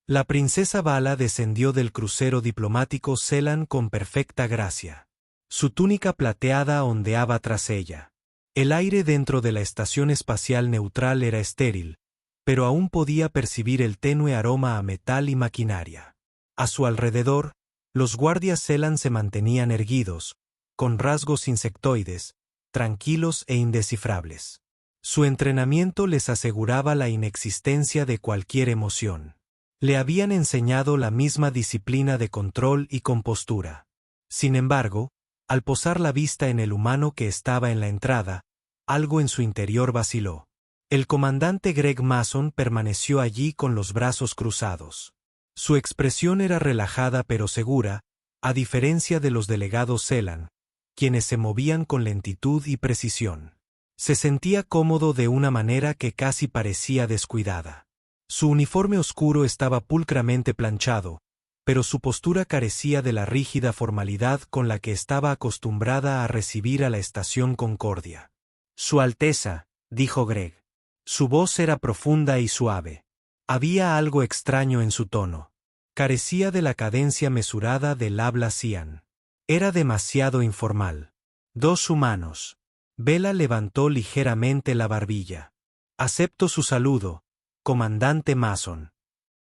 La princesa Vala descendió del crucero diplomático Selan con perfecta gracia. Su túnica plateada ondeaba tras ella. El aire dentro de la estación espacial neutral era estéril, pero aún podía percibir el tenue aroma a metal y maquinaria. A su alrededor, los guardias Selan se mantenían erguidos, con rasgos insectoides, tranquilos e indescifrables. Su entrenamiento les aseguraba la inexistencia de cualquier emoción. Le habían enseñado la misma disciplina de control y compostura. Sin embargo, al posar la vista en el humano que estaba en la entrada, algo en su interior vaciló. El comandante Greg Mason permaneció allí con los brazos cruzados. Su expresión era relajada pero segura, a diferencia de los delegados Selan, quienes se movían con lentitud y precisión. Se sentía cómodo de una manera que casi parecía descuidada. Su uniforme oscuro estaba pulcramente planchado, pero su postura carecía de la rígida formalidad con la que estaba acostumbrada a recibir a la estación Concordia. «Su Alteza», dijo Greg. Su voz era profunda y suave. Había algo extraño en su tono. Carecía de la cadencia mesurada del habla Cian. Era demasiado informal. «Dos humanos». Vela levantó ligeramente la barbilla. «Acepto su saludo, comandante Mason»,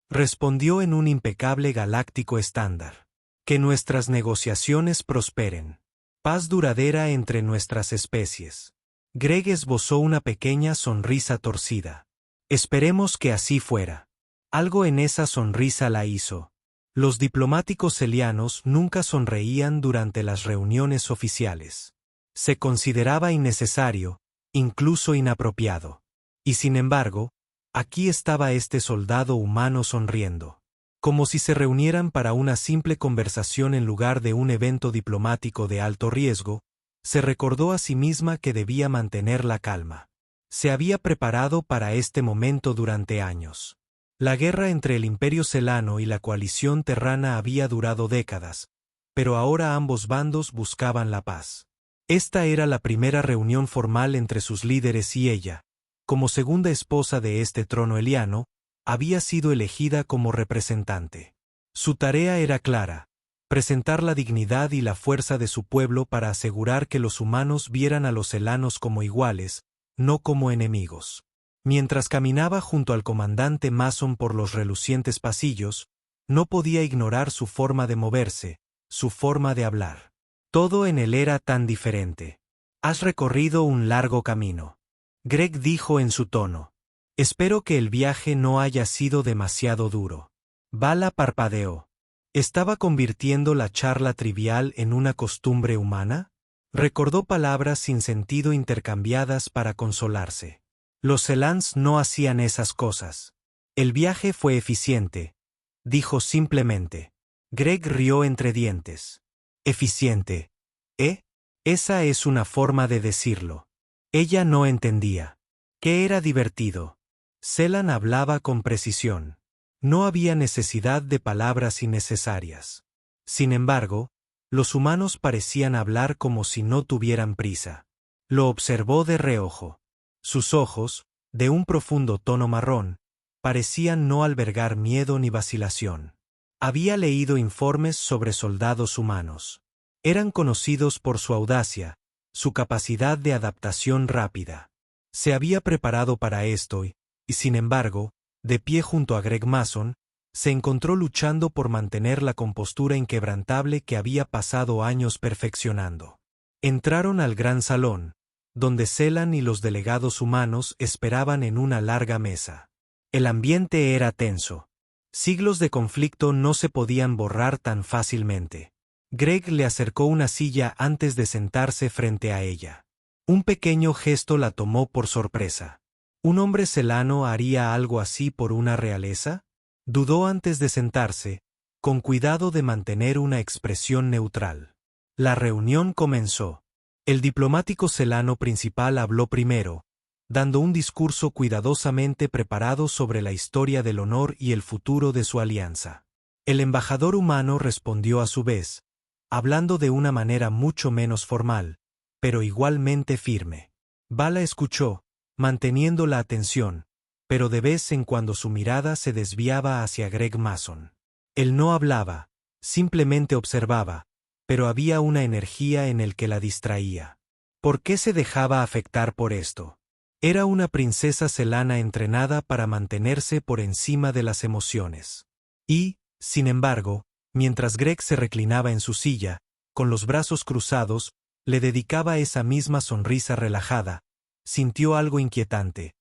respondió en un impecable galáctico estándar. «Que nuestras negociaciones prosperen. Paz duradera entre nuestras especies». Greg esbozó una pequeña sonrisa torcida. «Esperemos que así fuera». Algo en esa sonrisa la hizo. Los diplomáticos celianos nunca sonreían durante las reuniones oficiales. Se consideraba innecesario, incluso inapropiado. Y sin embargo, aquí estaba este soldado humano sonriendo. Como si se reunieran para una simple conversación en lugar de un evento diplomático de alto riesgo, se recordó a sí misma que debía mantener la calma. Se había preparado para este momento durante años. La guerra entre el Imperio Celano y la coalición terrana había durado décadas, pero ahora ambos bandos buscaban la paz. Esta era la primera reunión formal entre sus líderes y ella, como segunda esposa de este trono eliano, había sido elegida como representante. Su tarea era clara: presentar la dignidad y la fuerza de su pueblo para asegurar que los humanos vieran a los celanos como iguales, no como enemigos. Mientras caminaba junto al comandante Mason por los relucientes pasillos, no podía ignorar su forma de moverse, su forma de hablar. Todo en él era tan diferente. «Has recorrido un largo camino», Greg dijo en su tono. «Espero que el viaje no haya sido demasiado duro». Vala parpadeó. ¿Estaba convirtiendo la charla trivial en una costumbre humana? Recordó palabras sin sentido intercambiadas para consolarse. Los Celans no hacían esas cosas. «El viaje fue eficiente», dijo simplemente. Greg rió entre dientes. «¿Eficiente? ¿Eh? Esa es una forma de decirlo». Ella no entendía. ¿Qué era divertido? Selan hablaba con precisión. No había necesidad de palabras innecesarias. Sin embargo, los humanos parecían hablar como si no tuvieran prisa. Lo observó de reojo. Sus ojos, de un profundo tono marrón, parecían no albergar miedo ni vacilación. Había leído informes sobre soldados humanos. Eran conocidos por su audacia, su capacidad de adaptación rápida. Se había preparado para esto y, sin embargo, de pie junto a Greg Mason, se encontró luchando por mantener la compostura inquebrantable que había pasado años perfeccionando. Entraron al gran salón, donde Selan y los delegados humanos esperaban en una larga mesa. El ambiente era tenso. Siglos de conflicto no se podían borrar tan fácilmente. Greg le acercó una silla antes de sentarse frente a ella. Un pequeño gesto la tomó por sorpresa. ¿Un hombre celano haría algo así por una realeza? Dudó antes de sentarse, con cuidado de mantener una expresión neutral. La reunión comenzó. El diplomático celano principal habló primero, dando un discurso cuidadosamente preparado sobre la historia del honor y el futuro de su alianza. El embajador humano respondió a su vez, hablando de una manera mucho menos formal, pero igualmente firme. Vala escuchó, manteniendo la atención, pero de vez en cuando su mirada se desviaba hacia Greg Mason. Él no hablaba, simplemente observaba, pero había una energía en el que la distraía. ¿Por qué se dejaba afectar por esto? Era una princesa celana entrenada para mantenerse por encima de las emociones. Y, sin embargo, mientras Greg se reclinaba en su silla, con los brazos cruzados, le dedicaba esa misma sonrisa relajada, sintió algo inquietante.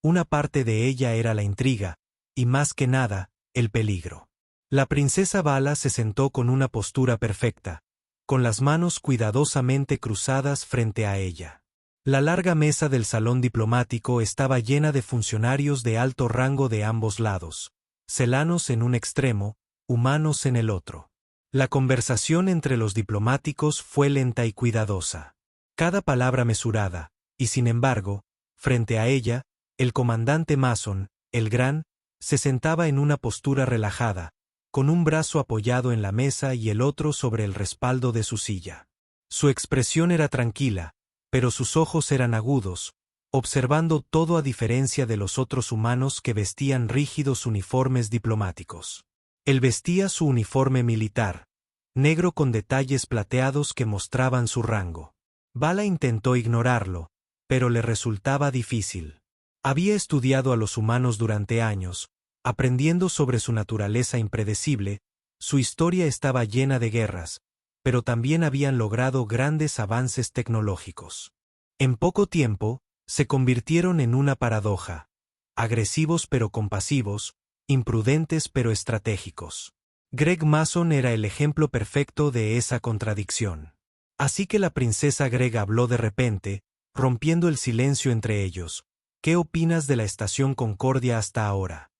Una parte de ella era la intriga, y más que nada, el peligro. La princesa Vala se sentó con una postura perfecta, con las manos cuidadosamente cruzadas frente a ella. La larga mesa del salón diplomático estaba llena de funcionarios de alto rango de ambos lados, celanos en un extremo, humanos en el otro. La conversación entre los diplomáticos fue lenta y cuidadosa. Cada palabra mesurada, y sin embargo, frente a ella, el comandante Mason, el Gran, se sentaba en una postura relajada, con un brazo apoyado en la mesa y el otro sobre el respaldo de su silla. Su expresión era tranquila, pero sus ojos eran agudos, observando todo a diferencia de los otros humanos que vestían rígidos uniformes diplomáticos. Él vestía su uniforme militar, negro con detalles plateados que mostraban su rango. Vala intentó ignorarlo, pero le resultaba difícil. Había estudiado a los humanos durante años, aprendiendo sobre su naturaleza impredecible, su historia estaba llena de guerras, pero también habían logrado grandes avances tecnológicos. En poco tiempo, se convirtieron en una paradoja, agresivos pero compasivos, imprudentes pero estratégicos. Greg Mason era el ejemplo perfecto de esa contradicción. Así que la princesa Greg habló de repente, rompiendo el silencio entre ellos. ¿Qué opinas de la estación Concordia hasta ahora?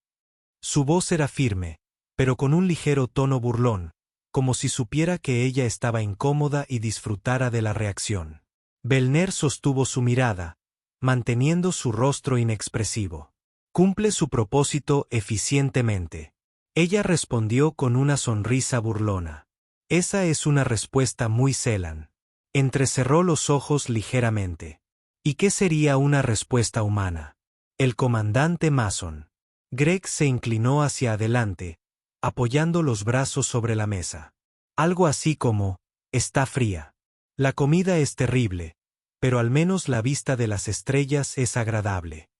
Su voz era firme, pero con un ligero tono burlón, como si supiera que ella estaba incómoda y disfrutara de la reacción. Belner sostuvo su mirada, manteniendo su rostro inexpresivo. Cumple su propósito eficientemente. Ella respondió con una sonrisa burlona. Esa es una respuesta muy Celan. Entrecerró los ojos ligeramente. ¿Y qué sería una respuesta humana? El comandante Mason. Greg se inclinó hacia adelante, apoyando los brazos sobre la mesa. Algo así como, está fría. La comida es terrible, pero al menos la vista de las estrellas es agradable.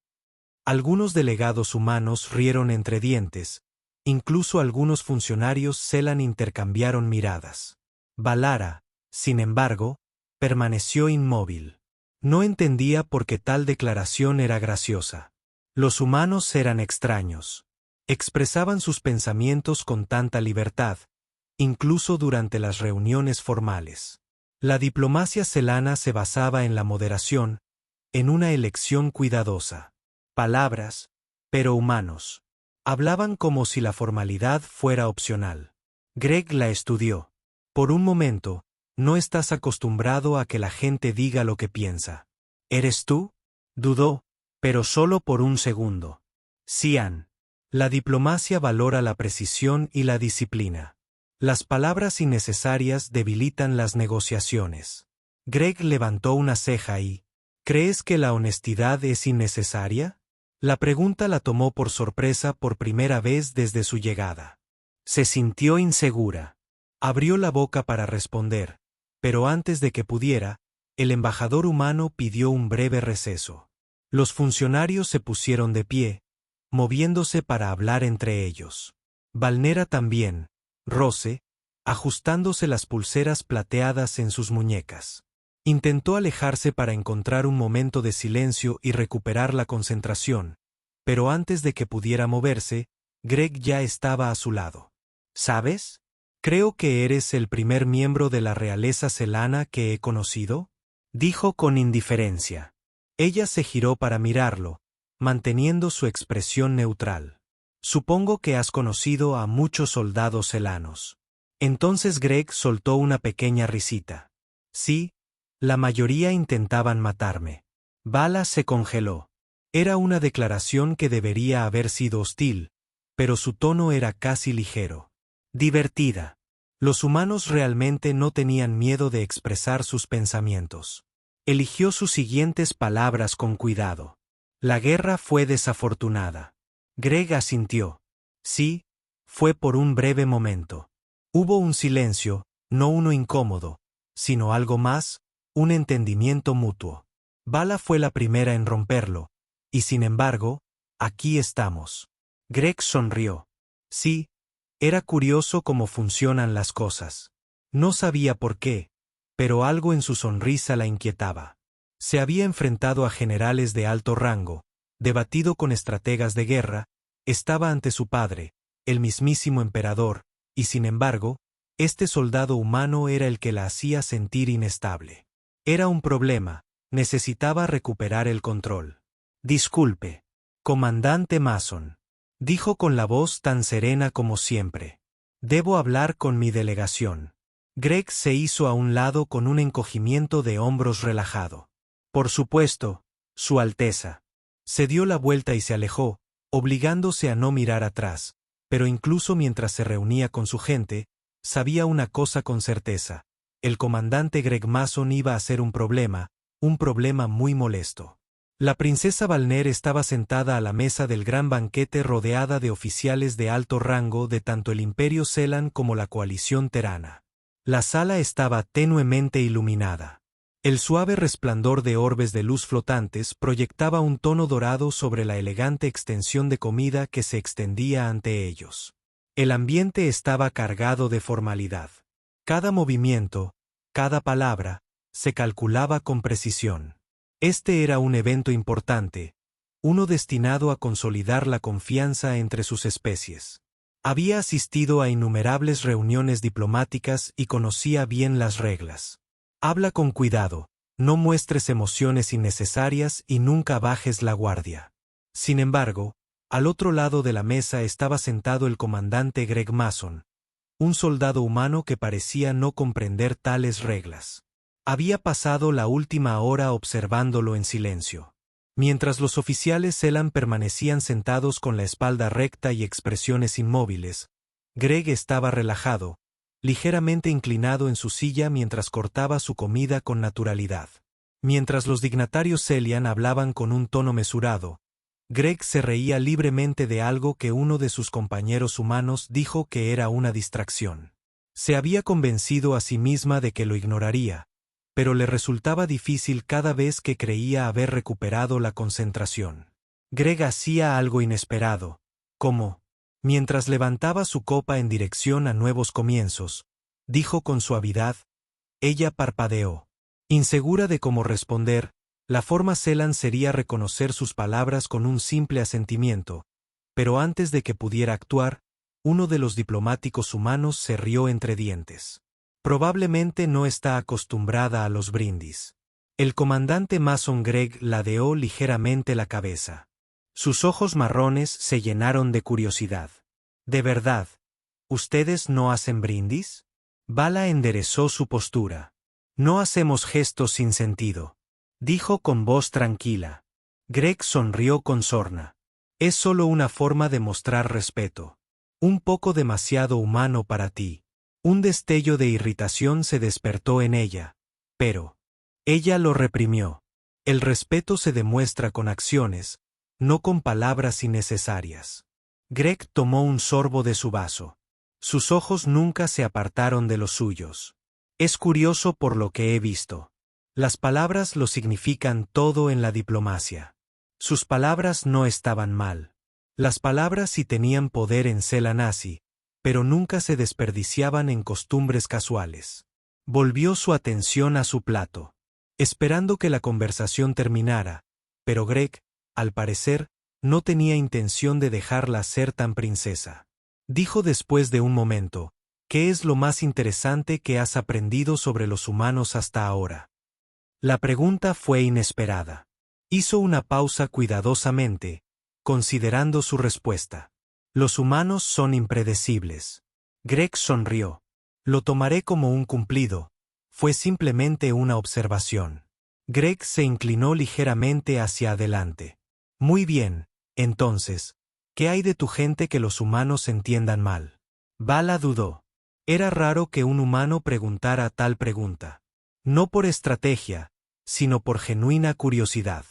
Algunos delegados humanos rieron entre dientes, incluso algunos funcionarios Celan intercambiaron miradas. Valara, sin embargo, permaneció inmóvil. No entendía por qué tal declaración era graciosa. Los humanos eran extraños. Expresaban sus pensamientos con tanta libertad, incluso durante las reuniones formales. La diplomacia celana se basaba en la moderación, en una elección cuidadosa. Palabras, pero humanos. Hablaban como si la formalidad fuera opcional. Greg la estudió. Por un momento, no estás acostumbrado a que la gente diga lo que piensa. ¿Eres tú? Dudó, pero solo por un segundo. Cian. La diplomacia valora la precisión y la disciplina. Las palabras innecesarias debilitan las negociaciones. Greg levantó una ceja y, ¿crees que la honestidad es innecesaria? La pregunta la tomó por sorpresa por primera vez desde su llegada. Se sintió insegura. Abrió la boca para responder, pero antes de que pudiera, el embajador humano pidió un breve receso. Los funcionarios se pusieron de pie, moviéndose para hablar entre ellos. Valnera también, Rose, ajustándose las pulseras plateadas en sus muñecas. Intentó alejarse para encontrar un momento de silencio y recuperar la concentración, pero antes de que pudiera moverse, Greg ya estaba a su lado. ¿Sabes? Creo que eres el primer miembro de la realeza celana que he conocido, dijo con indiferencia. Ella se giró para mirarlo, manteniendo su expresión neutral. Supongo que has conocido a muchos soldados celanos. Entonces Greg soltó una pequeña risita. Sí, la mayoría intentaban matarme. Vala se congeló. Era una declaración que debería haber sido hostil, pero su tono era casi ligero. Divertida. Los humanos realmente no tenían miedo de expresar sus pensamientos. Eligió sus siguientes palabras con cuidado. La guerra fue desafortunada. Greg asintió. Sí, fue por un breve momento. Hubo un silencio, no uno incómodo, sino algo más, un entendimiento mutuo. Vala fue la primera en romperlo, y sin embargo, aquí estamos. Greg sonrió. Sí, era curioso cómo funcionan las cosas. No sabía por qué, pero algo en su sonrisa la inquietaba. Se había enfrentado a generales de alto rango, debatido con estrategas de guerra, estaba ante su padre, el mismísimo emperador, y sin embargo, este soldado humano era el que la hacía sentir inestable. Era un problema, necesitaba recuperar el control. Disculpe, comandante Mason, dijo con la voz tan serena como siempre. Debo hablar con mi delegación. Greg se hizo a un lado con un encogimiento de hombros relajado. Por supuesto, Su Alteza. Se dio la vuelta y se alejó, obligándose a no mirar atrás, pero incluso mientras se reunía con su gente, sabía una cosa con certeza. El comandante Greg Mason iba a ser un problema muy molesto. La princesa Valner estaba sentada a la mesa del gran banquete rodeada de oficiales de alto rango de tanto el Imperio Selan como la coalición Terana. La sala estaba tenuemente iluminada. El suave resplandor de orbes de luz flotantes proyectaba un tono dorado sobre la elegante extensión de comida que se extendía ante ellos. El ambiente estaba cargado de formalidad. Cada movimiento, cada palabra, se calculaba con precisión. Este era un evento importante, uno destinado a consolidar la confianza entre sus especies. Había asistido a innumerables reuniones diplomáticas y conocía bien las reglas. Habla con cuidado, no muestres emociones innecesarias y nunca bajes la guardia. Sin embargo, al otro lado de la mesa estaba sentado el comandante Greg Mason, un soldado humano que parecía no comprender tales reglas. Había pasado la última hora observándolo en silencio. Mientras los oficiales Selan permanecían sentados con la espalda recta y expresiones inmóviles, Greg estaba relajado, ligeramente inclinado en su silla mientras cortaba su comida con naturalidad. Mientras los dignatarios Selian hablaban con un tono mesurado, Greg se reía libremente de algo que uno de sus compañeros humanos dijo que era una distracción. Se había convencido a sí misma de que lo ignoraría, pero le resultaba difícil cada vez que creía haber recuperado la concentración. Greg hacía algo inesperado, como, mientras levantaba su copa en dirección a nuevos comienzos, dijo con suavidad. Ella parpadeó. Insegura de cómo responder, la forma Selan sería reconocer sus palabras con un simple asentimiento, pero antes de que pudiera actuar, uno de los diplomáticos humanos se rió entre dientes. Probablemente no está acostumbrada a los brindis. El comandante Mason Greg ladeó ligeramente la cabeza. Sus ojos marrones se llenaron de curiosidad. ¿De verdad? ¿Ustedes no hacen brindis? Vala enderezó su postura. No hacemos gestos sin sentido, dijo con voz tranquila. Greg sonrió con sorna. Es solo una forma de mostrar respeto. Un poco demasiado humano para ti. Un destello de irritación se despertó en ella, pero ella lo reprimió. El respeto se demuestra con acciones, no con palabras innecesarias. Greg tomó un sorbo de su vaso. Sus ojos nunca se apartaron de los suyos. Es curioso por lo que he visto. Las palabras lo significan todo en la diplomacia. Sus palabras no estaban mal. Las palabras sí tenían poder en Selanasi, pero nunca se desperdiciaban en costumbres casuales. Volvió su atención a su plato, esperando que la conversación terminara, pero Greg, al parecer, no tenía intención de dejarla ser tan princesa. Dijo después de un momento, ¿qué es lo más interesante que has aprendido sobre los humanos hasta ahora? La pregunta fue inesperada. Hizo una pausa cuidadosamente, considerando su respuesta. Los humanos son impredecibles. Greg sonrió. Lo tomaré como un cumplido. Fue simplemente una observación. Greg se inclinó ligeramente hacia adelante. Muy bien, entonces, ¿qué hay de tu gente que los humanos entiendan mal? Vala dudó. Era raro que un humano preguntara tal pregunta. No por estrategia, sino por genuina curiosidad.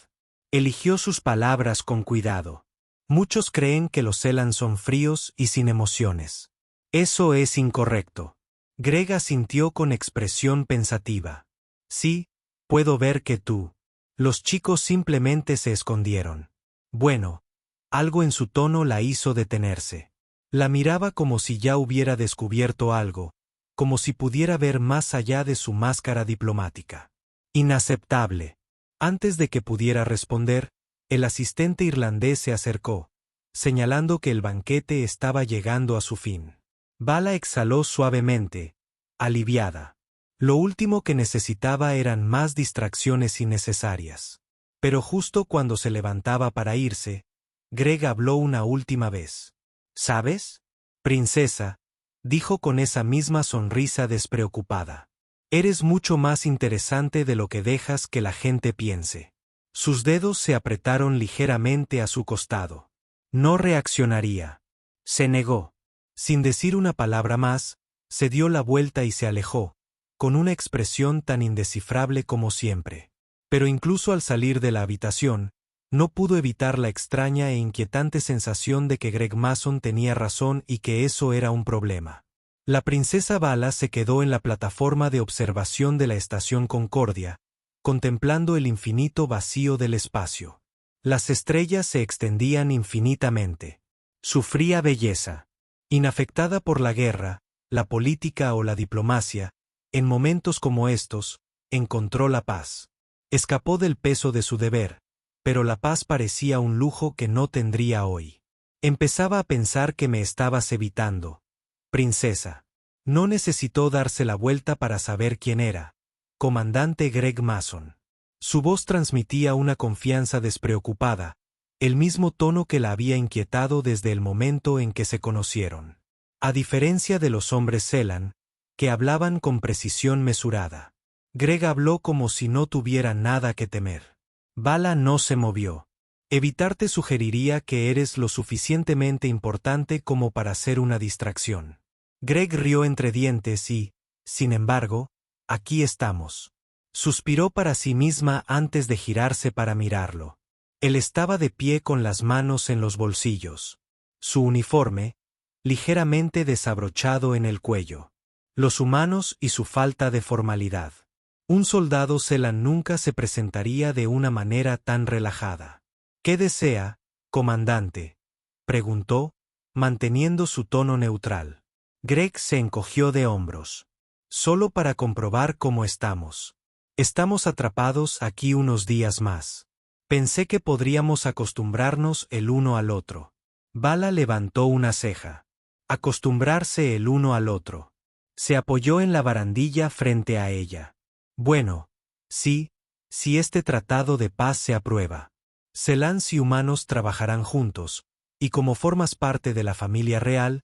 Eligió sus palabras con cuidado. Muchos creen que los Ceylan son fríos y sin emociones. Eso es incorrecto. Greg asintió con expresión pensativa. Sí, puedo ver que tú. Los chicos simplemente se escondieron. Bueno, algo en su tono la hizo detenerse. La miraba como si ya hubiera descubierto algo, como si pudiera ver más allá de su máscara diplomática. Inaceptable. Antes de que pudiera responder, el asistente irlandés se acercó, señalando que el banquete estaba llegando a su fin. Vala exhaló suavemente, aliviada. Lo último que necesitaba eran más distracciones innecesarias. Pero justo cuando se levantaba para irse, Greg habló una última vez. ¿Sabes? Princesa, dijo con esa misma sonrisa despreocupada. Eres mucho más interesante de lo que dejas que la gente piense. Sus dedos se apretaron ligeramente a su costado. No reaccionaría. Se negó. Sin decir una palabra más, se dio la vuelta y se alejó, con una expresión tan indescifrable como siempre. Pero incluso al salir de la habitación, no pudo evitar la extraña e inquietante sensación de que Greg Mason tenía razón y que eso era un problema. La princesa Vala se quedó en la plataforma de observación de la estación Concordia, contemplando el infinito vacío del espacio. Las estrellas se extendían infinitamente. Su fría belleza, inafectada por la guerra, la política o la diplomacia, en momentos como estos, encontró la paz. Escapó del peso de su deber, pero la paz parecía un lujo que no tendría hoy. Empezaba a pensar que me estabas evitando. Princesa. No necesitó darse la vuelta para saber quién era. Comandante Greg Mason. Su voz transmitía una confianza despreocupada, el mismo tono que la había inquietado desde el momento en que se conocieron. A diferencia de los hombres Ceylan, que hablaban con precisión mesurada. Greg habló como si no tuviera nada que temer. Vala no se movió. Evitarte sugeriría que eres lo suficientemente importante como para ser una distracción. Greg rió entre dientes y, sin embargo, aquí estamos. Suspiró para sí misma antes de girarse para mirarlo. Él estaba de pie con las manos en los bolsillos. Su uniforme, ligeramente desabrochado en el cuello. Los humanos y su falta de formalidad. Un soldado Ceylan nunca se presentaría de una manera tan relajada. ¿Qué desea, comandante?, preguntó, manteniendo su tono neutral. Greg se encogió de hombros. Solo para comprobar cómo estamos. Estamos atrapados aquí unos días más. Pensé que podríamos acostumbrarnos el uno al otro. Vala levantó una ceja. Acostumbrarse el uno al otro. Se apoyó en la barandilla frente a ella. Bueno, sí, si este tratado de paz se aprueba. Ceylans y humanos trabajarán juntos, y como formas parte de la familia real,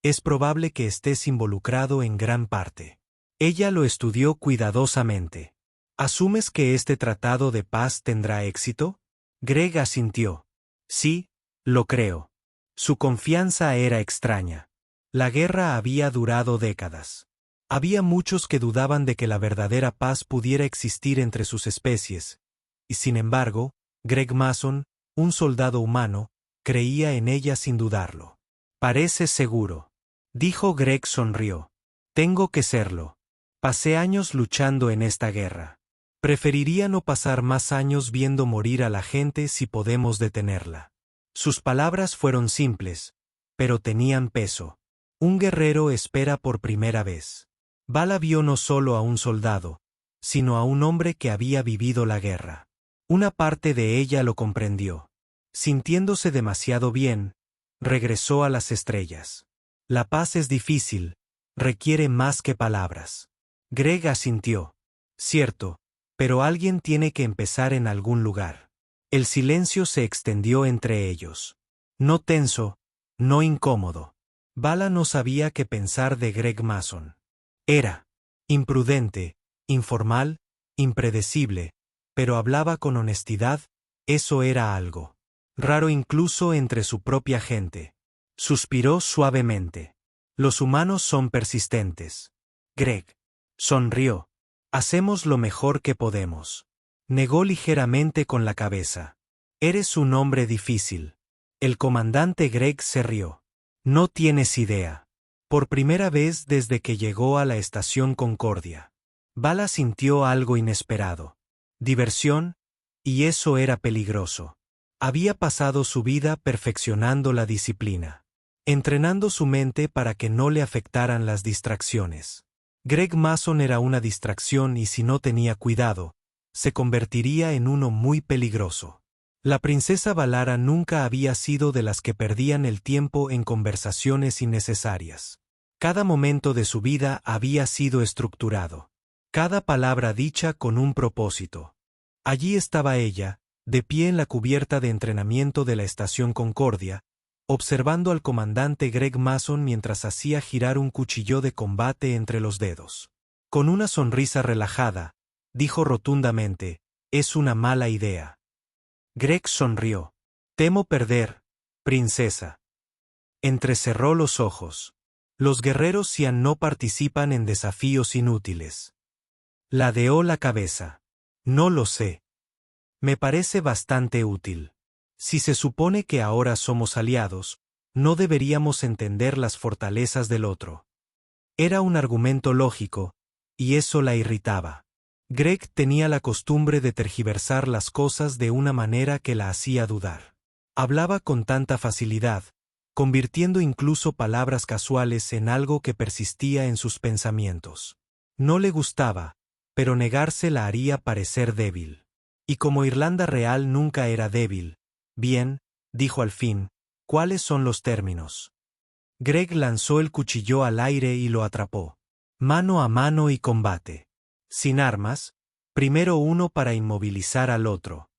es probable que estés involucrado en gran parte. Ella lo estudió cuidadosamente. ¿Asumes que este tratado de paz tendrá éxito? Greg asintió. Sí, lo creo. Su confianza era extraña. La guerra había durado décadas. Había muchos que dudaban de que la verdadera paz pudiera existir entre sus especies, y sin embargo, Greg Mason, un soldado humano, creía en ella sin dudarlo. Parece seguro. Dijo. Greg sonrió. Tengo que serlo. Pasé años luchando en esta guerra. Preferiría no pasar más años viendo morir a la gente si podemos detenerla. Sus palabras fueron simples, pero tenían peso. Un guerrero espera por primera vez. Vala vio no solo a un soldado, sino a un hombre que había vivido la guerra. Una parte de ella lo comprendió. Sintiéndose demasiado bien, regresó a las estrellas. La paz es difícil, requiere más que palabras. Greg asintió. Cierto, pero alguien tiene que empezar en algún lugar. El silencio se extendió entre ellos. No tenso, no incómodo. Vala no sabía qué pensar de Greg Mason. Era imprudente, informal, impredecible, pero hablaba con honestidad, eso era algo raro incluso entre su propia gente. Suspiró suavemente. Los humanos son persistentes. Greg sonrió. Hacemos lo mejor que podemos. Negó ligeramente con la cabeza. Eres un hombre difícil. El comandante Greg se rió. No tienes idea. Por primera vez desde que llegó a la estación Concordia, Bala sintió algo inesperado. Diversión, y eso era peligroso. Había pasado su vida perfeccionando la disciplina, entrenando su mente para que no le afectaran las distracciones. Greg Mason era una distracción y si no tenía cuidado, se convertiría en uno muy peligroso. La princesa Balara nunca había sido de las que perdían el tiempo en conversaciones innecesarias. Cada momento de su vida había sido estructurado. Cada palabra dicha con un propósito. Allí estaba ella, de pie en la cubierta de entrenamiento de la estación Concordia, observando al comandante Greg Mason mientras hacía girar un cuchillo de combate entre los dedos. Con una sonrisa relajada, dijo rotundamente, «Es una mala idea». Greg sonrió. «Temo perder, princesa». Entrecerró los ojos. Los guerreros Xian no participan en desafíos inútiles. Ladeó la cabeza. «No lo sé. Me parece bastante útil. Si se supone que ahora somos aliados, no deberíamos entender las fortalezas del otro». Era un argumento lógico, y eso la irritaba. Greg tenía la costumbre de tergiversar las cosas de una manera que la hacía dudar. Hablaba con tanta facilidad, convirtiendo incluso palabras casuales en algo que persistía en sus pensamientos. No le gustaba, pero negarse la haría parecer débil. Y como Irlanda Real nunca era débil, «Bien», dijo al fin, «¿cuáles son los términos?» Greg lanzó el cuchillo al aire y lo atrapó. «Mano a mano y combate. Sin armas, primero uno para inmovilizar al otro».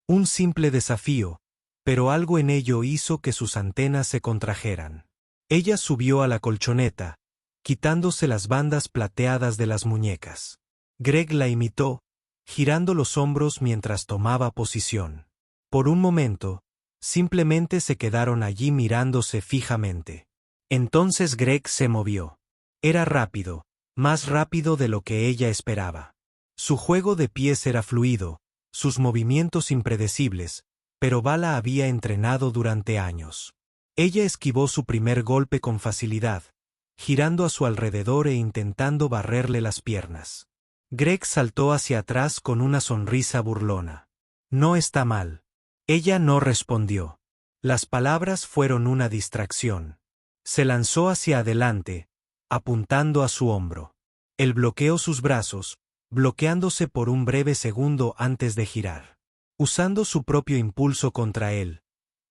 Un simple desafío, pero algo en ello hizo que sus antenas se contrajeran. Ella subió a la colchoneta, quitándose las bandas plateadas de las muñecas. Greg la imitó, girando los hombros mientras tomaba posición. Por un momento, simplemente se quedaron allí mirándose fijamente. Entonces Greg se movió. Era rápido, más rápido de lo que ella esperaba. Su juego de pies era fluido, sus movimientos impredecibles, pero Bala había entrenado durante años. Ella esquivó su primer golpe con facilidad, girando a su alrededor e intentando barrerle las piernas. Greg saltó hacia atrás con una sonrisa burlona. «No está mal». Ella no respondió. Las palabras fueron una distracción. Se lanzó hacia adelante, apuntando a su hombro. Él bloqueó sus brazos, bloqueándose por un breve segundo antes de girar. Usando su propio impulso contra él,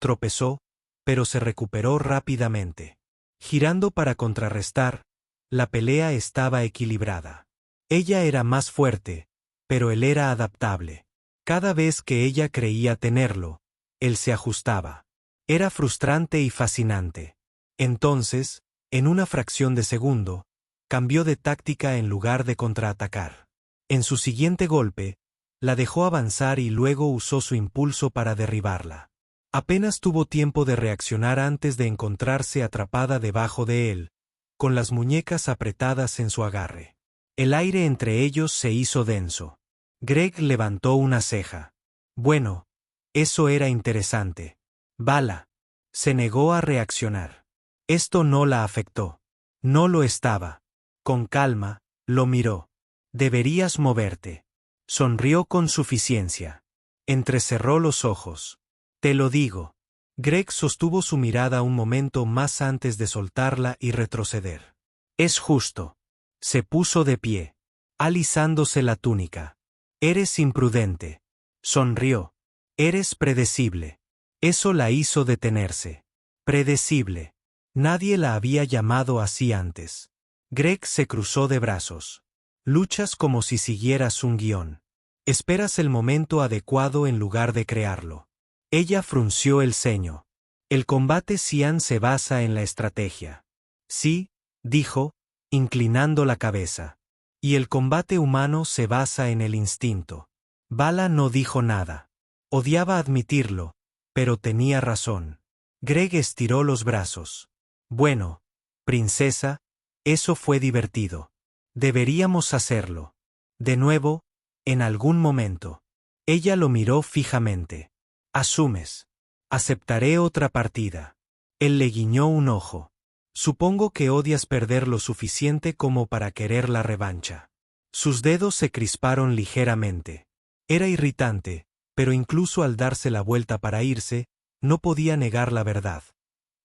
tropezó, pero se recuperó rápidamente. Girando para contrarrestar, la pelea estaba equilibrada. Ella era más fuerte, pero él era adaptable. Cada vez que ella creía tenerlo, él se ajustaba. Era frustrante y fascinante. Entonces, en una fracción de segundo, cambió de táctica en lugar de contraatacar. En su siguiente golpe, la dejó avanzar y luego usó su impulso para derribarla. Apenas tuvo tiempo de reaccionar antes de encontrarse atrapada debajo de él, con las muñecas apretadas en su agarre. El aire entre ellos se hizo denso. Greg levantó una ceja. Bueno, eso era interesante. Bala. Se negó a reaccionar. Esto no la afectó. No lo estaba. Con calma, lo miró. «Deberías moverte». Sonrió con suficiencia. Entrecerró los ojos. «Te lo digo». Greg sostuvo su mirada un momento más antes de soltarla y retroceder. «Es justo». Se puso de pie, alisándose la túnica. «Eres imprudente». Sonrió. «Eres predecible». Eso la hizo detenerse. Predecible. Nadie la había llamado así antes. Greg se cruzó de brazos. «Luchas como si siguieras un guión. Esperas el momento adecuado en lugar de crearlo». Ella frunció el ceño. «El combate Xian se basa en la estrategia». «Sí», dijo, inclinando la cabeza. «Y el combate humano se basa en el instinto». Bala no dijo nada. Odiaba admitirlo, pero tenía razón. Greg estiró los brazos. «Bueno, princesa, eso fue divertido. Deberíamos hacerlo. De nuevo, en algún momento». Ella lo miró fijamente. Asumes. Aceptaré otra partida. Él le guiñó un ojo. Supongo que odias perder lo suficiente como para querer la revancha. Sus dedos se crisparon ligeramente. Era irritante, pero incluso al darse la vuelta para irse, no podía negar la verdad.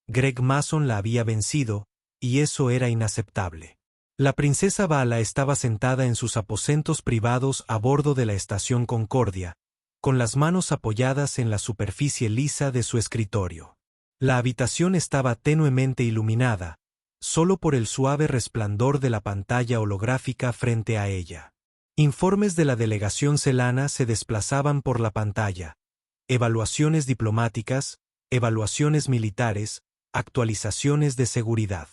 Greg Mason la había vencido, y eso era inaceptable. La princesa Vala estaba sentada en sus aposentos privados a bordo de la estación Concordia, con las manos apoyadas en la superficie lisa de su escritorio. La habitación estaba tenuemente iluminada, solo por el suave resplandor de la pantalla holográfica frente a ella. Informes de la delegación celana se desplazaban por la pantalla. Evaluaciones diplomáticas, evaluaciones militares, actualizaciones de seguridad.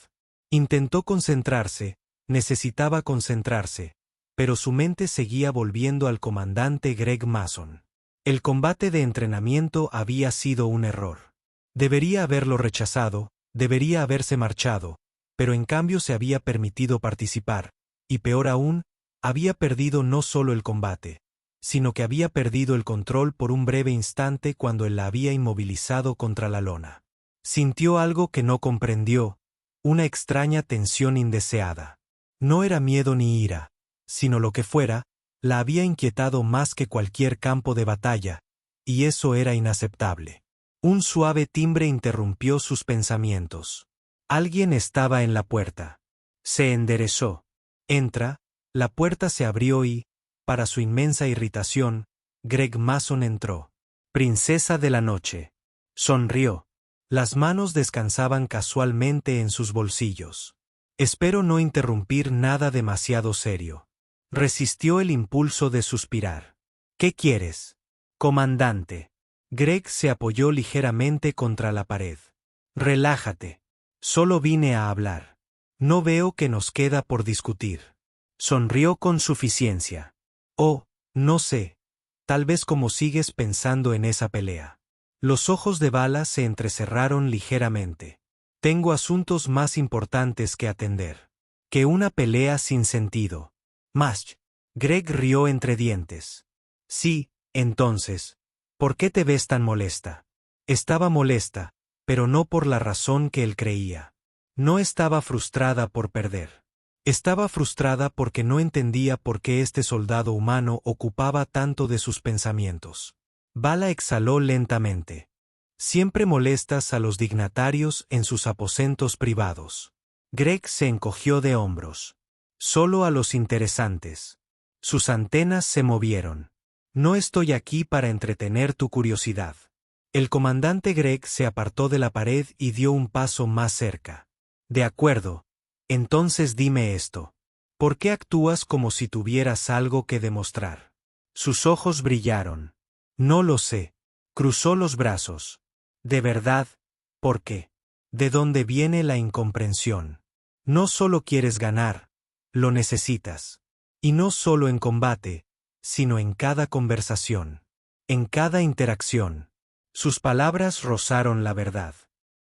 Intentó concentrarse, necesitaba concentrarse, pero su mente seguía volviendo al comandante Greg Mason. El combate de entrenamiento había sido un error. Debería haberlo rechazado, debería haberse marchado, pero en cambio se había permitido participar, y peor aún, había perdido no solo el combate, sino que había perdido el control por un breve instante cuando él la había inmovilizado contra la lona. Sintió algo que no comprendió, una extraña tensión indeseada. No era miedo ni ira, sino lo que fuera, la había inquietado más que cualquier campo de batalla, y eso era inaceptable. Un suave timbre interrumpió sus pensamientos. Alguien estaba en la puerta. Se enderezó. Entra, la puerta se abrió y, para su inmensa irritación, Greg Mason entró. Princesa de la noche. Sonrió. Las manos descansaban casualmente en sus bolsillos. Espero no interrumpir nada demasiado serio. Resistió el impulso de suspirar. ¿Qué quieres? Comandante. Greg se apoyó ligeramente contra la pared. Relájate. Solo vine a hablar. No veo que nos queda por discutir. Sonrió con suficiencia. Oh, no sé. Tal vez como sigues pensando en esa pelea. Los ojos de Vala se entrecerraron ligeramente. Tengo asuntos más importantes que atender. Que una pelea sin sentido. Mash. Greg rió entre dientes. Sí, entonces. ¿Por qué te ves tan molesta? Estaba molesta, pero no por la razón que él creía. No estaba frustrada por perder. Estaba frustrada porque no entendía por qué este soldado humano ocupaba tanto de sus pensamientos. Vala exhaló lentamente. Siempre molestas a los dignatarios en sus aposentos privados. Greg se encogió de hombros. Solo a los interesantes. Sus antenas se movieron. No estoy aquí para entretener tu curiosidad. El comandante Greg se apartó de la pared y dio un paso más cerca. De acuerdo. Entonces dime esto. ¿Por qué actúas como si tuvieras algo que demostrar? Sus ojos brillaron. No lo sé. Cruzó los brazos. De verdad, ¿por qué? ¿De dónde viene la incomprensión? No solo quieres ganar, lo necesitas. Y no solo en combate, sino en cada conversación. En cada interacción. Sus palabras rozaron la verdad.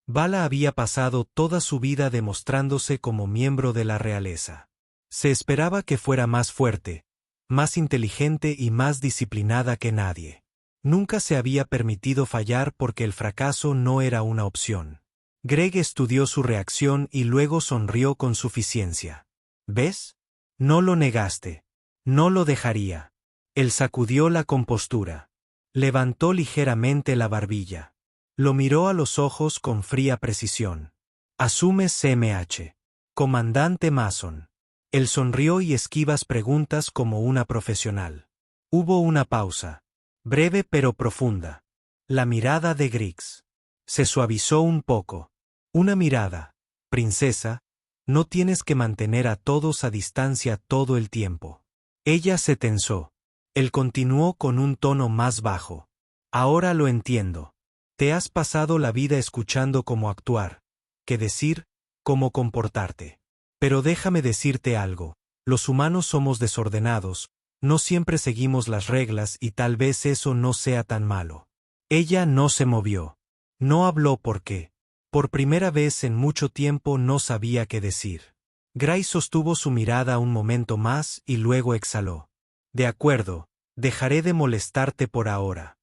Vala había pasado toda su vida demostrándose como miembro de la realeza. Se esperaba que fuera más fuerte, más inteligente y más disciplinada que nadie. Nunca se había permitido fallar porque el fracaso no era una opción. Greg estudió su reacción y luego sonrió con suficiencia. ¿Ves? No lo negaste. No lo dejaría. Él sacudió la compostura. Levantó ligeramente la barbilla. Lo miró a los ojos con fría precisión. Asumes CMH. Comandante Mason. Él sonrió y esquivas preguntas como una profesional. Hubo una pausa. Breve pero profunda. La mirada de Griggs. Se suavizó un poco. Una mirada. Princesa, no tienes que mantener a todos a distancia todo el tiempo. Ella se tensó. Él continuó con un tono más bajo. Ahora lo entiendo. Te has pasado la vida escuchando cómo actuar, qué decir, cómo comportarte. Pero déjame decirte algo, los humanos somos desordenados, no siempre seguimos las reglas y tal vez eso no sea tan malo. Ella no se movió. No habló porque, por primera vez en mucho tiempo no sabía qué decir. Gray sostuvo su mirada un momento más y luego exhaló. De acuerdo, dejaré de molestarte por ahora.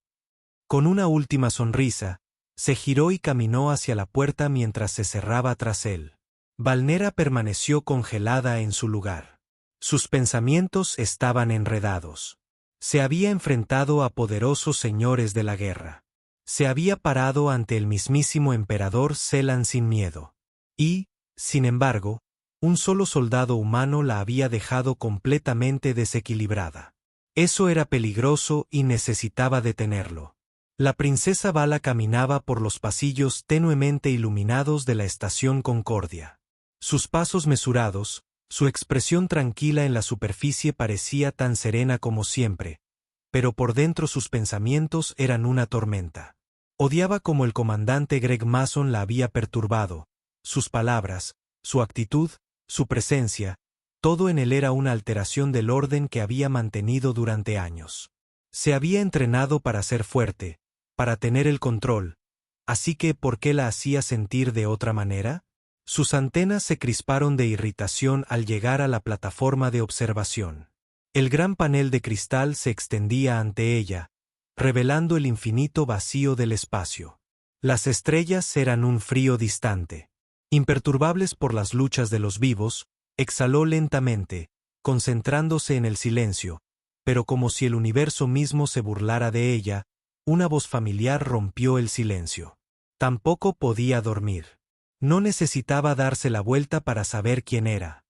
Con una última sonrisa, se giró y caminó hacia la puerta mientras se cerraba tras él. Valnera permaneció congelada en su lugar. Sus pensamientos estaban enredados. Se había enfrentado a poderosos señores de la guerra. Se había parado ante el mismísimo emperador Selan sin miedo. Y, sin embargo, un solo soldado humano la había dejado completamente desequilibrada. Eso era peligroso y necesitaba detenerlo. La princesa Vala caminaba por los pasillos tenuemente iluminados de la estación Concordia. Sus pasos mesurados, su expresión tranquila en la superficie parecía tan serena como siempre, pero por dentro sus pensamientos eran una tormenta. Odiaba cómo el comandante Greg Mason la había perturbado, sus palabras, su actitud, su presencia, todo en él era una alteración del orden que había mantenido durante años. Se había entrenado para ser fuerte, para tener el control, así que ¿por qué la hacía sentir de otra manera? Sus antenas se crisparon de irritación al llegar a la plataforma de observación. El gran panel de cristal se extendía ante ella, revelando el infinito vacío del espacio. Las estrellas eran un frío distante. Imperturbables por las luchas de los vivos, exhaló lentamente, concentrándose en el silencio, pero como si el universo mismo se burlara de ella, una voz familiar rompió el silencio. Tampoco podía dormir. No necesitaba darse la vuelta para saber quién era.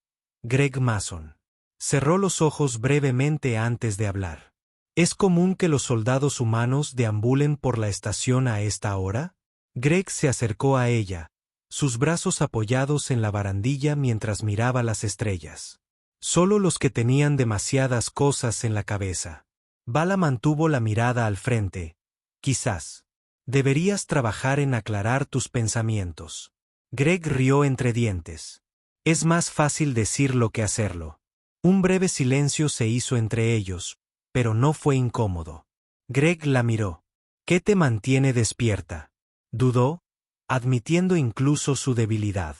Greg Mason. Cerró los ojos brevemente antes de hablar. ¿Es común que los soldados humanos deambulen por la estación a esta hora? Greg se acercó a ella, sus brazos apoyados en la barandilla mientras miraba las estrellas. Solo los que tenían demasiadas cosas en la cabeza. Vala mantuvo la mirada al frente. Quizás. Deberías trabajar en aclarar tus pensamientos. Greg rió entre dientes. Es más fácil decirlo que hacerlo. Un breve silencio se hizo entre ellos, pero no fue incómodo. Greg la miró. ¿Qué te mantiene despierta? Dudó, admitiendo incluso su debilidad.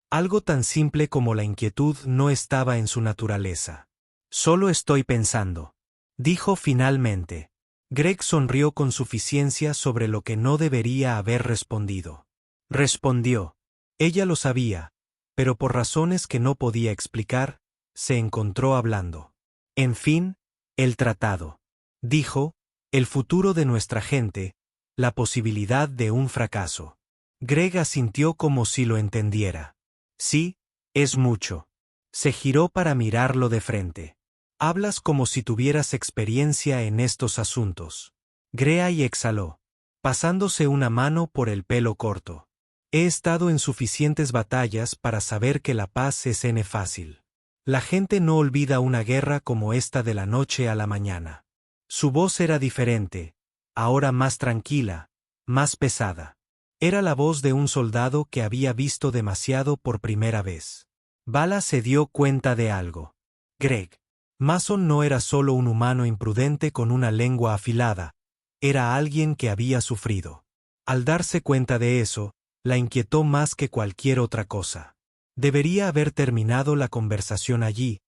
Algo tan simple como la inquietud no estaba en su naturaleza. Solo estoy pensando, dijo finalmente. Greg sonrió con suficiencia sobre lo que no debería haber respondido. Respondió. Ella lo sabía, pero por razones que no podía explicar, se encontró hablando. En fin, el tratado. Dijo, el futuro de nuestra gente, la posibilidad de un fracaso. Greg asintió como si lo entendiera. Sí, es mucho. Se giró para mirarlo de frente. Hablas como si tuvieras experiencia en estos asuntos. Grey exhaló, pasándose una mano por el pelo corto. He estado en suficientes batallas para saber que la paz es fácil. La gente no olvida una guerra como esta de la noche a la mañana. Su voz era diferente, ahora más tranquila, más pesada. Era la voz de un soldado que había visto demasiado por primera vez. Vala se dio cuenta de algo. Greg Mason no era solo un humano imprudente con una lengua afilada, era alguien que había sufrido. Al darse cuenta de eso, la inquietó más que cualquier otra cosa. Debería haber terminado la conversación allí,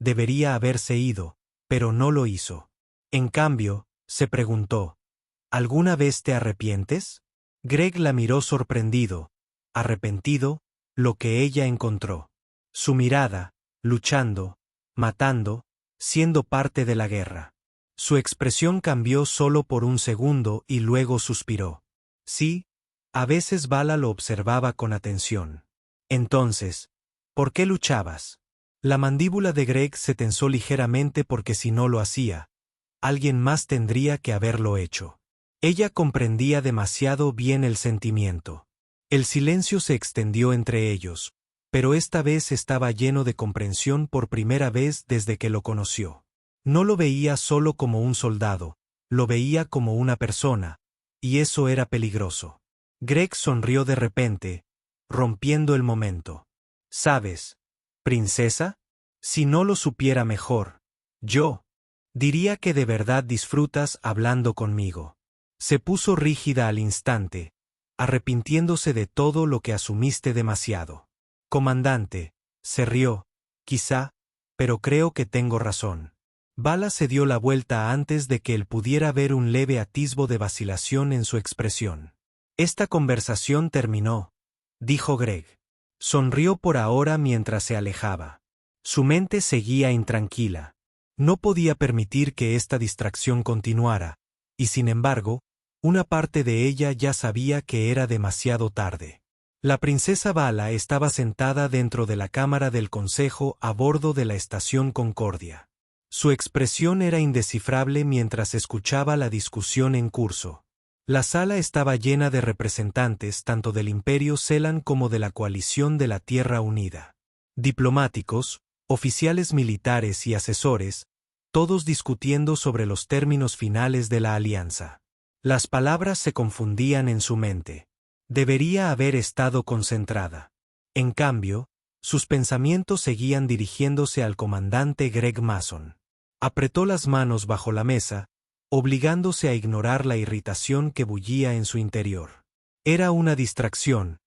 debería haberse ido, pero no lo hizo. En cambio, se preguntó, ¿alguna vez te arrepientes? Greg la miró sorprendido, arrepentido, lo que ella encontró. Su mirada, luchando, matando, siendo parte de la guerra. Su expresión cambió solo por un segundo y luego suspiró. Sí, a veces Vala lo observaba con atención. Entonces, ¿por qué luchabas? La mandíbula de Greg se tensó ligeramente porque si no lo hacía, alguien más tendría que haberlo hecho. Ella comprendía demasiado bien el sentimiento. El silencio se extendió entre ellos, pero esta vez estaba lleno de comprensión por primera vez desde que lo conoció. No lo veía solo como un soldado, lo veía como una persona, y eso era peligroso. Greg sonrió de repente, rompiendo el momento. ¿Sabes, princesa? Si no lo supiera mejor, yo diría que de verdad disfrutas hablando conmigo. Se puso rígida al instante, arrepintiéndose de todo lo que asumiste demasiado. Comandante, se rió, quizá, pero creo que tengo razón. Bala se dio la vuelta antes de que él pudiera ver un leve atisbo de vacilación en su expresión. Esta conversación terminó, dijo Greg. Sonrió por ahora mientras se alejaba. Su mente seguía intranquila. No podía permitir que esta distracción continuara, y sin embargo, una parte de ella ya sabía que era demasiado tarde. La princesa Bala estaba sentada dentro de la cámara del consejo a bordo de la estación Concordia. Su expresión era indescifrable mientras escuchaba la discusión en curso. La sala estaba llena de representantes tanto del Imperio Selan como de la coalición de la Tierra Unida. Diplomáticos, oficiales militares y asesores, todos discutiendo sobre los términos finales de la alianza. Las palabras se confundían en su mente. Debería haber estado concentrada. En cambio, sus pensamientos seguían dirigiéndose al comandante Greg Mason. Apretó las manos bajo la mesa, obligándose a ignorar la irritación que bullía en su interior. Era una distracción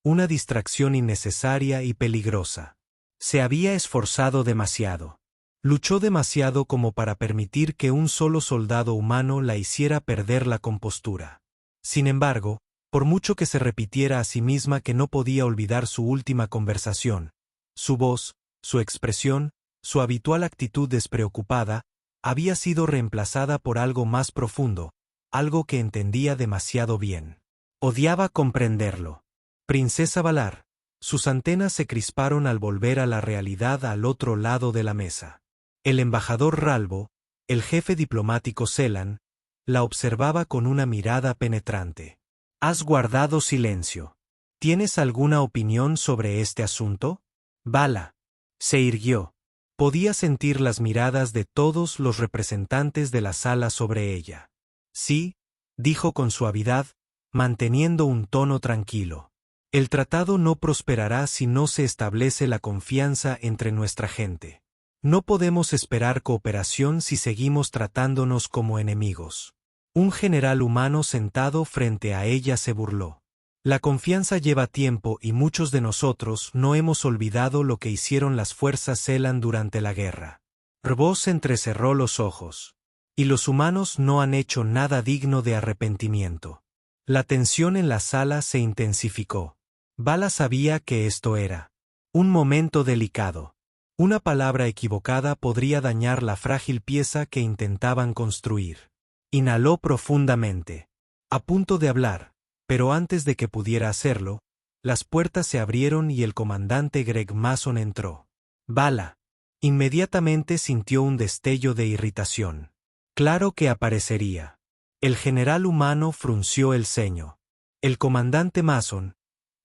innecesaria y peligrosa. Se había esforzado demasiado. Luchó demasiado como para permitir que un solo soldado humano la hiciera perder la compostura. Sin embargo, por mucho que se repitiera a sí misma que no podía olvidar su última conversación, su voz, su expresión, su habitual actitud despreocupada, había sido reemplazada por algo más profundo, algo que entendía demasiado bien. Odiaba comprenderlo. Princesa Valar. Sus antenas se crisparon al volver a la realidad al otro lado de la mesa. El embajador Ralvo, el jefe diplomático Selan, la observaba con una mirada penetrante. «Has guardado silencio. ¿Tienes alguna opinión sobre este asunto?» Bala. Se irguió. Podía sentir las miradas de todos los representantes de la sala sobre ella. «Sí», dijo con suavidad, manteniendo un tono tranquilo. «El tratado no prosperará si no se establece la confianza entre nuestra gente. No podemos esperar cooperación si seguimos tratándonos como enemigos». Un general humano sentado frente a ella se burló. «La confianza lleva tiempo y muchos de nosotros no hemos olvidado lo que hicieron las fuerzas Selan durante la guerra». Rbos entrecerró los ojos. «Y los humanos no han hecho nada digno de arrepentimiento». La tensión en la sala se intensificó. Bala sabía que esto era un momento delicado. Una palabra equivocada podría dañar la frágil pieza que intentaban construir. Inhaló profundamente. A punto de hablar, pero antes de que pudiera hacerlo, las puertas se abrieron y el comandante Greg Mason entró. Bala. Inmediatamente sintió un destello de irritación. Claro que aparecería. El general humano frunció el ceño. «El comandante Mason,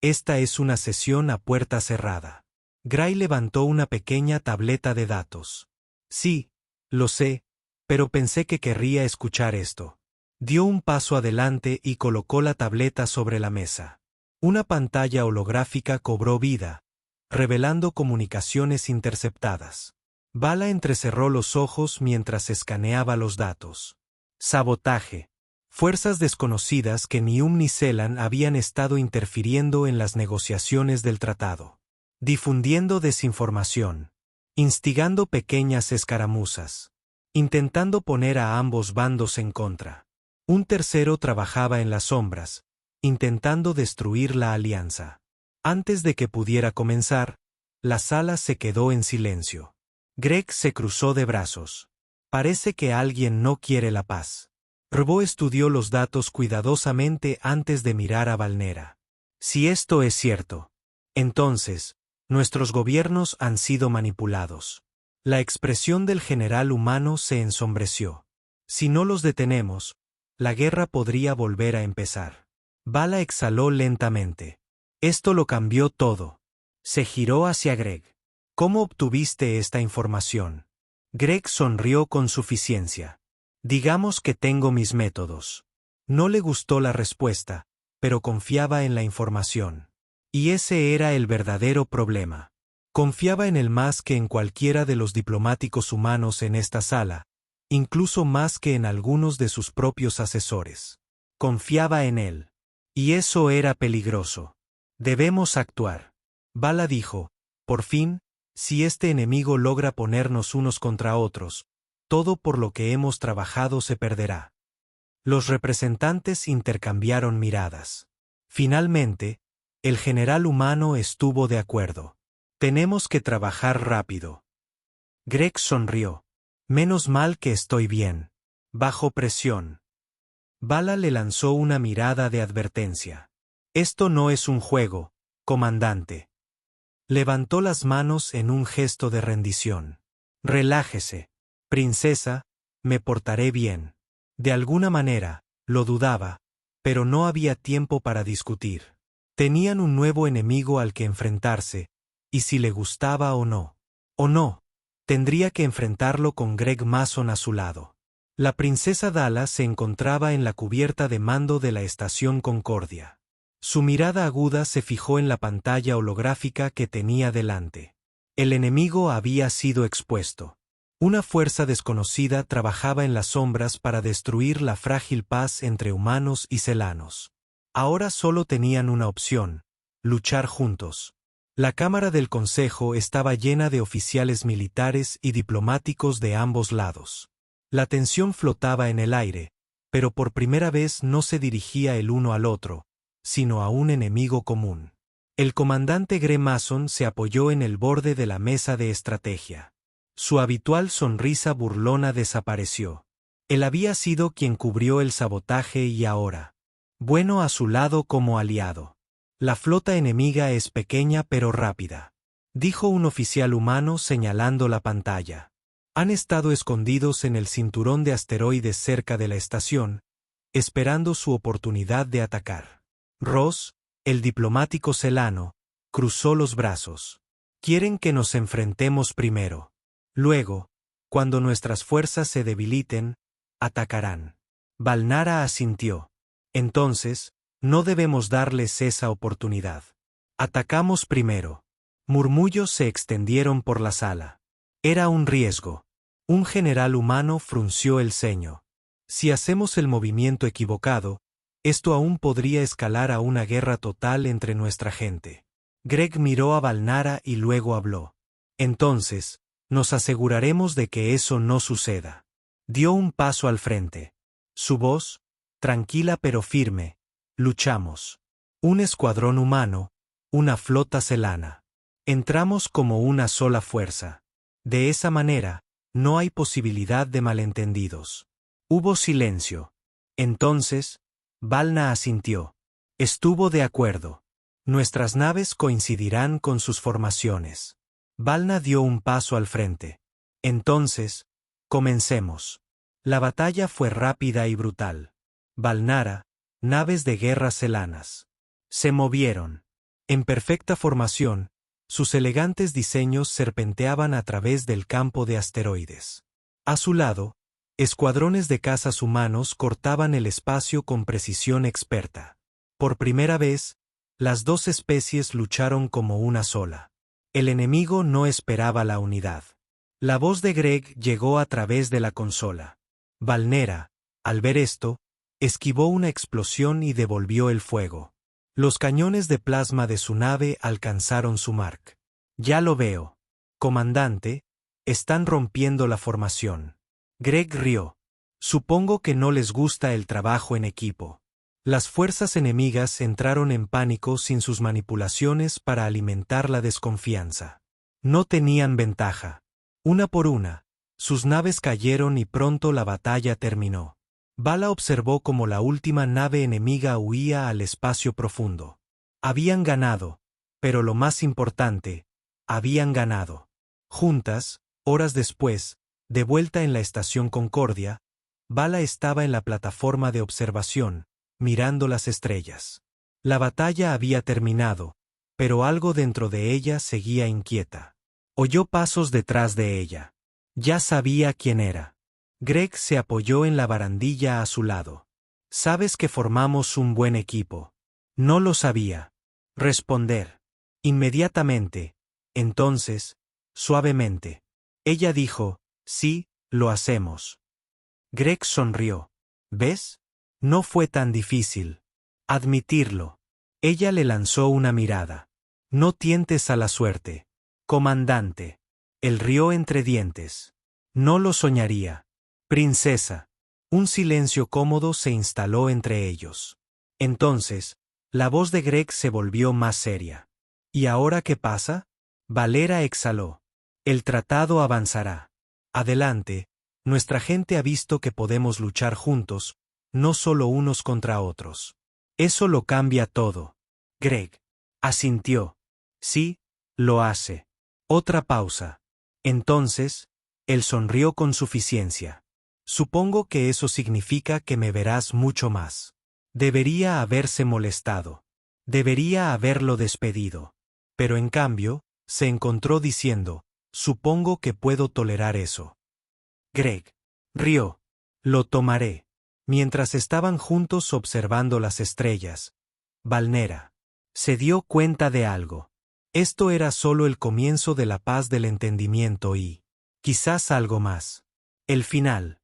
esta es una sesión a puerta cerrada». Gray levantó una pequeña tableta de datos. «Sí, lo sé, pero pensé que querría escuchar esto». Dio un paso adelante y colocó la tableta sobre la mesa. Una pantalla holográfica cobró vida, revelando comunicaciones interceptadas. Bala entrecerró los ojos mientras escaneaba los datos. Sabotaje. Fuerzas desconocidas que ni ni Selan habían estado interfiriendo en las negociaciones del tratado. Difundiendo desinformación. Instigando pequeñas escaramuzas. Intentando poner a ambos bandos en contra. Un tercero trabajaba en las sombras, intentando destruir la alianza. Antes de que pudiera comenzar, la sala se quedó en silencio. Greg se cruzó de brazos. Parece que alguien no quiere la paz. Rbo estudió los datos cuidadosamente antes de mirar a Valnera. Si esto es cierto, entonces, nuestros gobiernos han sido manipulados. La expresión del general humano se ensombreció. Si no los detenemos, la guerra podría volver a empezar. Bala exhaló lentamente. Esto lo cambió todo. Se giró hacia Greg. ¿Cómo obtuviste esta información? Greg sonrió con suficiencia. Digamos que tengo mis métodos. No le gustó la respuesta, pero confiaba en la información. Y ese era el verdadero problema. Confiaba en él más que en cualquiera de los diplomáticos humanos en esta sala, incluso más que en algunos de sus propios asesores. Confiaba en él. Y eso era peligroso. Debemos actuar. Bala dijo, por fin, si este enemigo logra ponernos unos contra otros, todo por lo que hemos trabajado se perderá. Los representantes intercambiaron miradas. Finalmente, el general humano estuvo de acuerdo. Tenemos que trabajar rápido. Greg sonrió. Menos mal que estoy bien. Bajo presión. Vala le lanzó una mirada de advertencia. Esto no es un juego, comandante. Levantó las manos en un gesto de rendición. Relájese. Princesa, me portaré bien. De alguna manera, lo dudaba, pero no había tiempo para discutir. Tenían un nuevo enemigo al que enfrentarse, y si le gustaba o no. O no, tendría que enfrentarlo con Greg Mason a su lado. La princesa Dala se encontraba en la cubierta de mando de la estación Concordia. Su mirada aguda se fijó en la pantalla holográfica que tenía delante. El enemigo había sido expuesto. Una fuerza desconocida trabajaba en las sombras para destruir la frágil paz entre humanos y celanos. Ahora solo tenían una opción: luchar juntos. La Cámara del Consejo estaba llena de oficiales militares y diplomáticos de ambos lados. La tensión flotaba en el aire, pero por primera vez no se dirigía el uno al otro, sino a un enemigo común. El comandante Greg Mason se apoyó en el borde de la mesa de estrategia. Su habitual sonrisa burlona desapareció. Él había sido quien cubrió el sabotaje y ahora, bueno a su lado como aliado. La flota enemiga es pequeña pero rápida, dijo un oficial humano señalando la pantalla. Han estado escondidos en el cinturón de asteroides cerca de la estación, esperando su oportunidad de atacar. Ross, el diplomático celano, cruzó los brazos. Quieren que nos enfrentemos primero. Luego, cuando nuestras fuerzas se debiliten, atacarán. Valnara asintió. Entonces, no debemos darles esa oportunidad. Atacamos primero. Murmullos se extendieron por la sala. Era un riesgo. Un general humano frunció el ceño. Si hacemos el movimiento equivocado, esto aún podría escalar a una guerra total entre nuestra gente. Greg miró a Valnara y luego habló. Entonces, nos aseguraremos de que eso no suceda. Dio un paso al frente. Su voz, tranquila pero firme: luchamos. Un escuadrón humano, una flota celana. Entramos como una sola fuerza. De esa manera, no hay posibilidad de malentendidos. Hubo silencio. Entonces, Valna asintió. Estuvo de acuerdo. Nuestras naves coincidirán con sus formaciones. Valna dio un paso al frente. Entonces, comencemos. La batalla fue rápida y brutal. Valnara, naves de guerra celanas. Se movieron. En perfecta formación, sus elegantes diseños serpenteaban a través del campo de asteroides. A su lado, escuadrones de cazas humanos cortaban el espacio con precisión experta. Por primera vez, las dos especies lucharon como una sola. El enemigo no esperaba la unidad. La voz de Greg llegó a través de la consola. Valnera, al ver esto, esquivó una explosión y devolvió el fuego. Los cañones de plasma de su nave alcanzaron su mark. Ya lo veo. Comandante, están rompiendo la formación. Greg rió. Supongo que no les gusta el trabajo en equipo. Las fuerzas enemigas entraron en pánico sin sus manipulaciones para alimentar la desconfianza. No tenían ventaja. Una por una, sus naves cayeron y pronto la batalla terminó. Vala observó cómo la última nave enemiga huía al espacio profundo. Habían ganado, pero lo más importante, habían ganado. Juntas, horas después, de vuelta en la estación Concordia, Vala estaba en la plataforma de observación, mirando las estrellas. La batalla había terminado, pero algo dentro de ella seguía inquieta. Oyó pasos detrás de ella. Ya sabía quién era. Greg se apoyó en la barandilla a su lado. Sabes que formamos un buen equipo. No lo sabía. Responder. Inmediatamente. Entonces, suavemente. Ella dijo, sí, lo hacemos. Greg sonrió. ¿Ves? No fue tan difícil. Admitirlo. Ella le lanzó una mirada. No tientes a la suerte. Comandante. Él rió entre dientes. No lo soñaría. Princesa. Un silencio cómodo se instaló entre ellos. Entonces, la voz de Greg se volvió más seria. ¿Y ahora qué pasa? Valera exhaló. El tratado avanzará. Adelante, nuestra gente ha visto que podemos luchar juntos, no solo unos contra otros. Eso lo cambia todo. Greg. Asintió. Sí, lo hace. Otra pausa. Entonces, él sonrió con suficiencia. Supongo que eso significa que me verás mucho más. Debería haberse molestado. Debería haberlo despedido. Pero en cambio, se encontró diciendo, supongo que puedo tolerar eso. Greg. Rió. Lo tomaré. Mientras estaban juntos observando las estrellas, Valnera se dio cuenta de algo. Esto era solo el comienzo de la paz del entendimiento y, quizás algo más. El final.